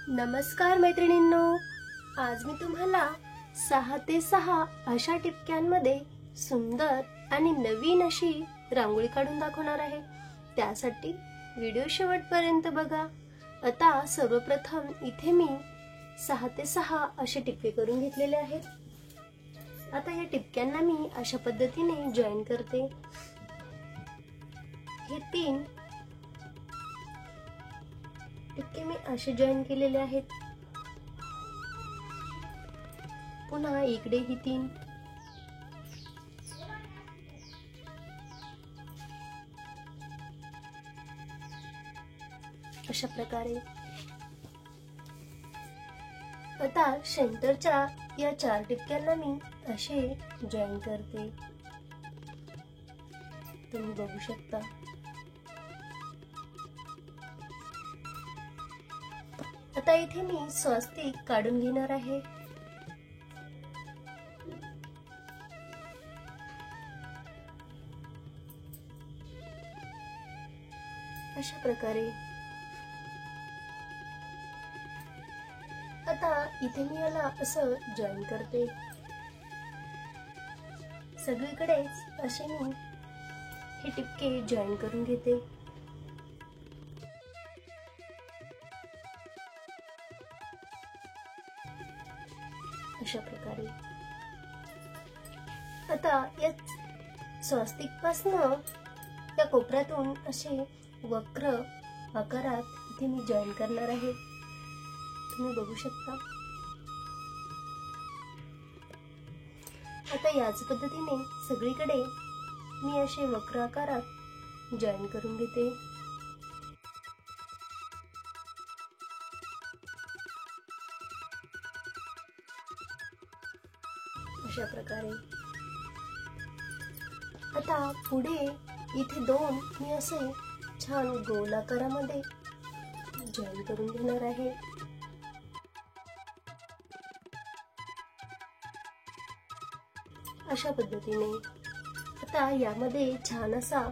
नमस्कार मैत्रिणींनो, आज मी तुम्हाला 6 ते 6 अशा टिपक्यांमध्ये सुंदर आणि नवीन अशी रांगोळी काढून दाखवणार आहे। त्यासाठी व्हिडिओ शेवटपर्यंत बघा। आता सर्वप्रथम इथे मी 6 ते 6 असे टिपके करून घेतलेले आहेत। आता या टिपक्यांना मी अशा पद्धतीने जॉईन करते। हे 3 टिपके मी असे जॉईन केलेले आहेत। पुन्हा इकडे ही 3, अशा प्रकारे। आता सेंटरच्या या 4 टिपक्यांना मी असे जॉईन करते, तुम्ही बघू शकता। आता इथे मी स्वस्तिक काढून घेणार आहे। अशा प्रकारे। आता इथे मी याला असं जॉईन करते। सगळीकडेच असे मी हे टिपके जॉईन करून घेते। अशा प्रकारे। आता या स्वस्तिक पासून या कोपऱ्यातून असे वक्र आकारात इथे मी जॉईन करणार आहे, तुम्ही बघू शकता। आता याच पद्धतीने सगळीकडे मी असे वक्र आकारात जॉईन करून घेते। अशा प्रकारे। आता पुढे इथे 2 मी असे छान गोल आकारामध्ये जॉईन करून घेणार आहे। अशा पद्धतीने। आता यामध्ये छान असा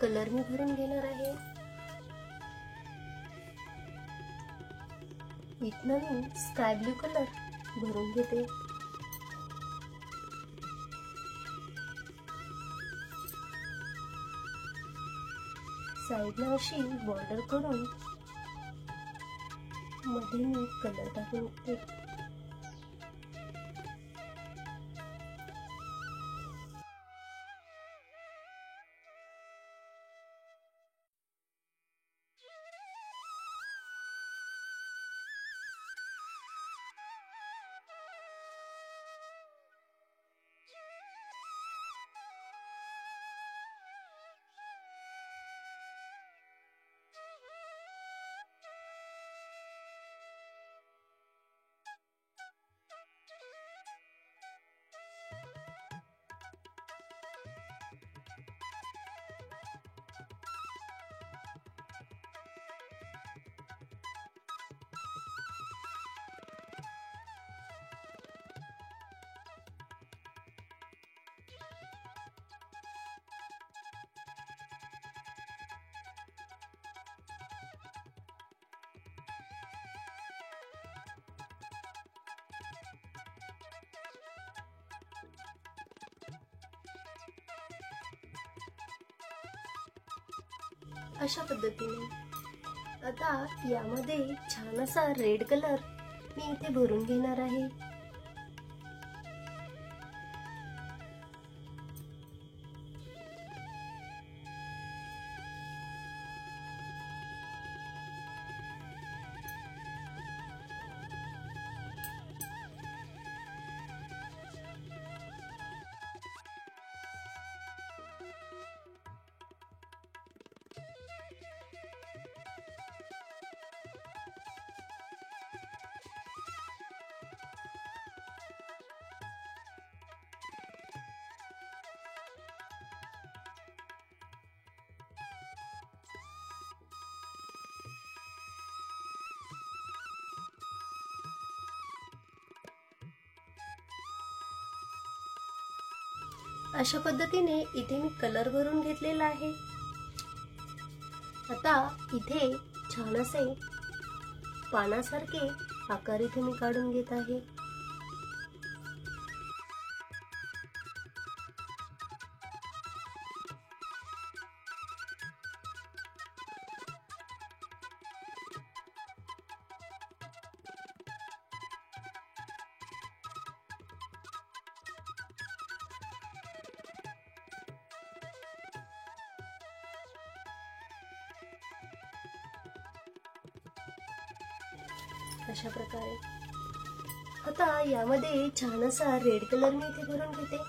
कलर मी भरून घेणार आहे। इथनं मी स्काय ब्लू कलर भरून घेते। साइडला अशी बॉर्डर करून मध्ये मी कलर टाकून घेते। अशा पद्धतीने। आता यामध्ये छान असा रेड कलर मी इथे भरून घेणार आहे। अशा पद्धतीने इथे मी कलर भरून घेतलेला आहे। आता इथे छान असे पानासारखे आकार इथे मी काढून घेत आहे. अशा प्रकारे आता यामध्ये छान असा रेड कलर मी इथे भरून घेते.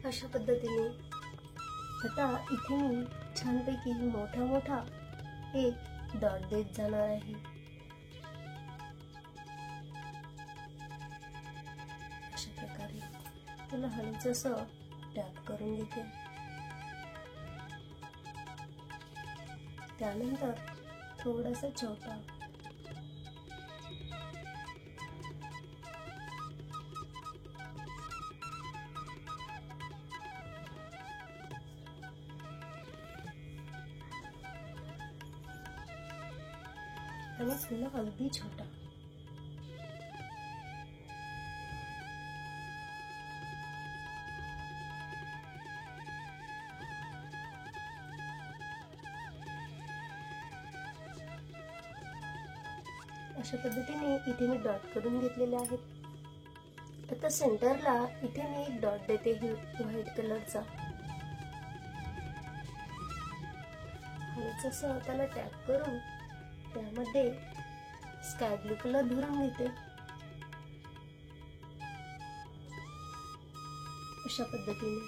अशा पद्धतीने आता इथे मी छानपैकी मोठा एक डॉट देत जाणार आहे. अशा प्रकारे त्याला हलकंसं टॅप करून घेते. त्यानंतर थोडासा छोटा आणि पुन्हा अगदी छोटा. अशा पद्धतीने इथे मी डॉट करून घेतलेले आहेत. आता सेंटरला इथे मी एक डॉट देते व्हाईट कलरचा. हलकंसं त्याला टॅप करून त्यामध्ये स्काय ब्लू कलर भरून घेते. अशा पद्धतीने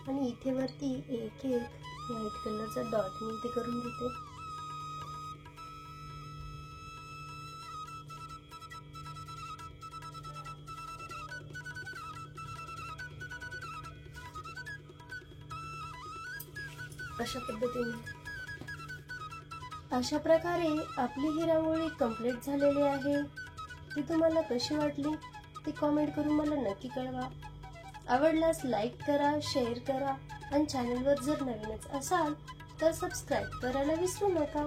आणि इथे वरती एक व्हाईट कलरचा डॉट मी इथे करून घेते. अशा पद्धतीने अशा प्रकारे आपली ही रांगोळी कंप्लीट झालेली आहे. ती तुम्हाला कशी वाटली ती कमेंट करून मला नक्की कळवा. आवडल्यास लाईक करा, शेअर करा आणि चॅनलवर जर नवीनच असाल तर सबस्क्राईब करायला विसरू नका.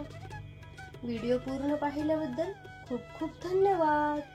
व्हिडिओ पूर्ण पाहिल्याबद्दल खूप खूप धन्यवाद.